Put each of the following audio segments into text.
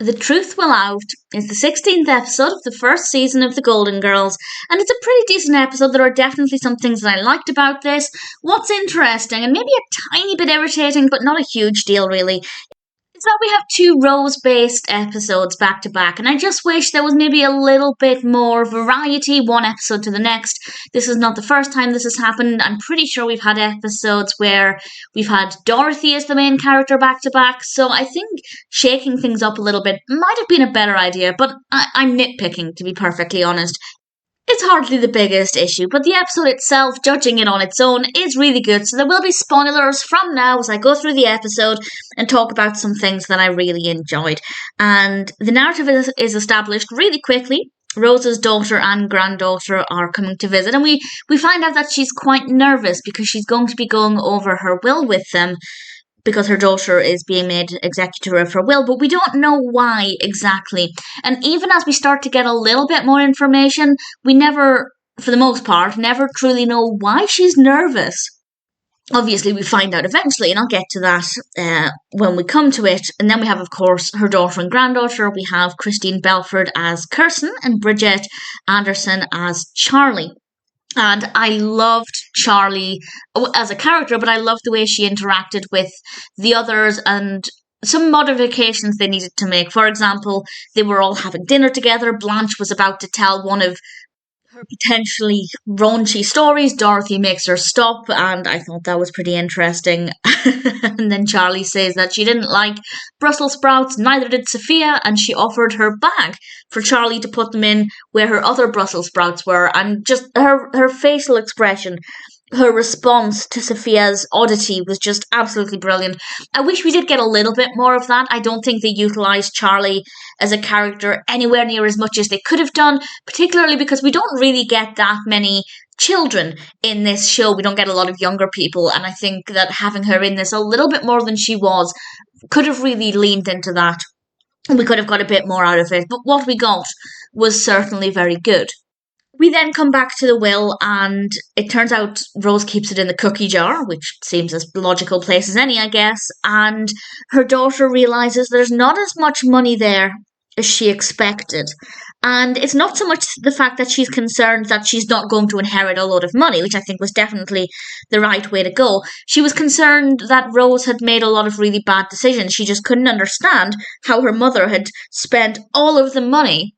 The Truth Will Out is the 16th episode of the first season of The Golden Girls, and it's a pretty decent episode. There are definitely some things that I liked about this. What's interesting, and maybe a tiny bit irritating, but not a huge deal really, is that we have two Rose-based episodes back to back, and I just wish there was maybe a little bit more variety, one episode to the next. This is not the first time this has happened. I'm pretty sure we've had episodes where we've had Dorothy as the main character back to back, so I think shaking things up a little bit might have been a better idea, but I'm nitpicking, to be perfectly honest. It's hardly the biggest issue, but the episode itself, judging it on its own, is really good. So there will be spoilers from now as I go through the episode and talk about some things that I really enjoyed. And the narrative is established really quickly. Rose's daughter and granddaughter are coming to visit, and we find out that she's quite nervous because she's going to be going over her will with them, because her daughter is being made executor of her will, but we don't know why exactly. And even as we start to get a little bit more information, we never, for the most part, never truly know why she's nervous. Obviously, we find out eventually, and I'll get to that when we come to it. And then we have, of course, her daughter and granddaughter. We have Christine Belford as Kirsten and Bridgette Andersen as Charley. And I loved Charley as a character, but I loved the way she interacted with the others and some modifications they needed to make. For example, they were all having dinner together. Blanche was about to tell one of her potentially raunchy stories. Dorothy makes her stop, and I thought that was pretty interesting. And then Charley says that she didn't like Brussels sprouts, neither did Sophia, and she offered her bag for Charley to put them in where her other Brussels sprouts were. And just her facial expression, her response to Sophia's oddity was just absolutely brilliant. I wish we did get a little bit more of that. I don't think they utilised Charley as a character anywhere near as much as they could have done, particularly because we don't really get that many children in this show. We don't get a lot of younger people, and I think that having her in this a little bit more than she was could have really leaned into that. We could have got a bit more out of it, but what we got was certainly very good. We then come back to the will, and it turns out Rose keeps it in the cookie jar, which seems as logical place as any, I guess, and her daughter realises there's not as much money there as she expected. And it's not so much the fact that she's concerned that she's not going to inherit a lot of money, which I think was definitely the right way to go. She was concerned that Rose had made a lot of really bad decisions. She just couldn't understand how her mother had spent all of the money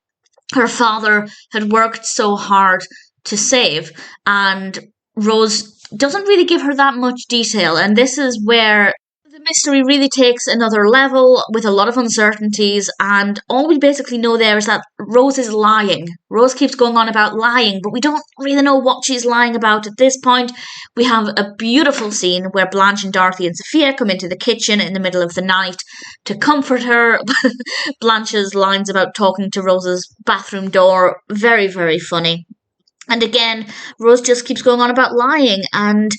her father had worked so hard to save, and Rose doesn't really give her that much detail, and this is where the mystery really takes another level with a lot of uncertainties, and all we basically know there is that Rose is lying. Rose keeps going on about lying, but we don't really know what she's lying about at this point. We have a beautiful scene where Blanche and Dorothy and Sophia come into the kitchen in the middle of the night to comfort her. Blanche's lines about talking to Rose's bathroom door, very, very funny. And again, Rose just keeps going on about lying, and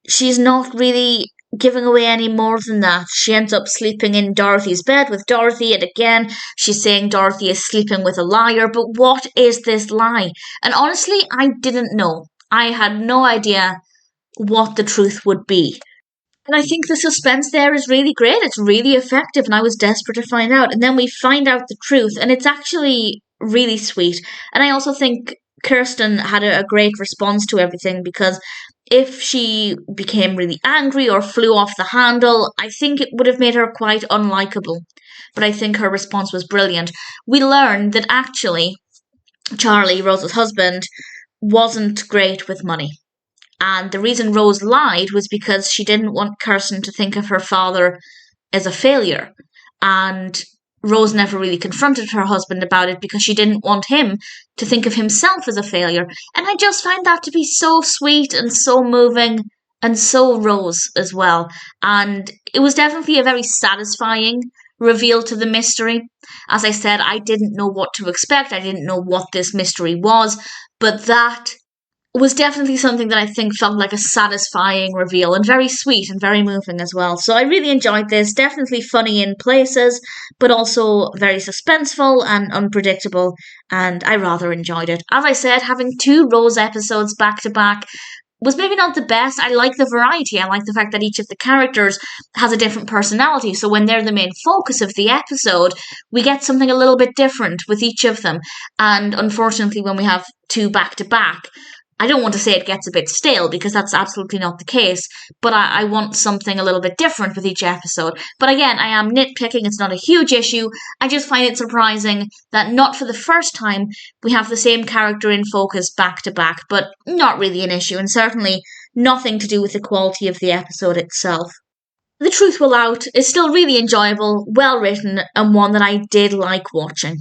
she's not really giving away any more than that. She ends up sleeping in Dorothy's bed with Dorothy, and again, she's saying Dorothy is sleeping with a liar, but what is this lie? And honestly, I didn't know. I had no idea what the truth would be. And I think the suspense there is really great. It's really effective, and I was desperate to find out. And then we find out the truth, and it's actually really sweet. And I also think Kirsten had a great response to everything, because if she became really angry or flew off the handle, I think it would have made her quite unlikable. But I think her response was brilliant. We learned that actually Charley, Rose's husband, wasn't great with money. And the reason Rose lied was because she didn't want Kirsten to think of her father as a failure. And Rose never really confronted her husband about it because she didn't want him to think of himself as a failure. And I just find that to be so sweet and so moving and so Rose as well. And it was definitely a very satisfying reveal to the mystery. As I said, I didn't know what to expect. I didn't know what this mystery was, but that was definitely something that I think felt like a satisfying reveal, and very sweet and very moving as well. So I really enjoyed this. Definitely funny in places, but also very suspenseful and unpredictable, and I rather enjoyed it. As I said, having two Rose episodes back to back was maybe not the best. I like the variety. I like the fact that each of the characters has a different personality. So when they're the main focus of the episode, we get something a little bit different with each of them. And unfortunately, when we have two back to back, I don't want to say it gets a bit stale because that's absolutely not the case, but I want something a little bit different with each episode. But again, I am nitpicking, it's not a huge issue. I just find it surprising that not for the first time we have the same character in focus back to back, but not really an issue, and certainly nothing to do with the quality of the episode itself. The Truth Will Out is still really enjoyable, well written, and one that I did like watching.